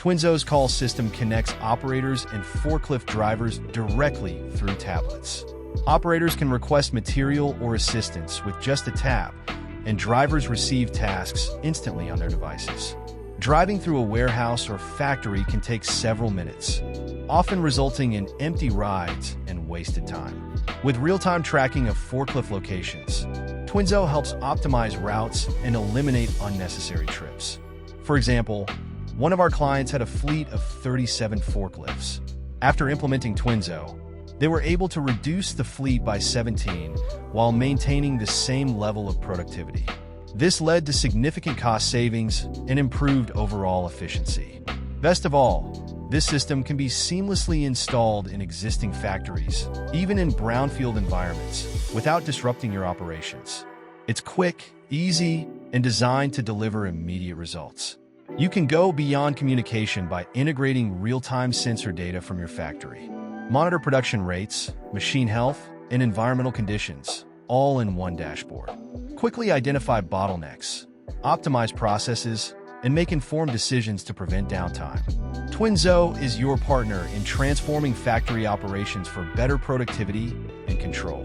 Twinzo's call system connects operators and forklift drivers directly through tablets. Operators can request material or assistance with just a tap, and drivers receive tasks instantly on their devices. Driving through a warehouse or factory can take several minutes, often resulting in empty rides and wasted time. With real-time tracking of forklift locations, Twinzo helps optimize routes and eliminate unnecessary trips. For example, one of our clients had a fleet of 37 forklifts. After implementing Twinzo, they were able to reduce the fleet by 17 while maintaining the same level of productivity. This led to significant cost savings and improved overall efficiency. Best of all, this system can be seamlessly installed in existing factories, even in brownfield environments, without disrupting your operations. It's quick, easy, and designed to deliver immediate results. You can go beyond communication by integrating real-time sensor data from your factory. Monitor production rates, machine health, and environmental conditions, all in one dashboard. Quickly identify bottlenecks, optimize processes, and make informed decisions to prevent downtime. Twinzo is your partner in transforming factory operations for better productivity and control.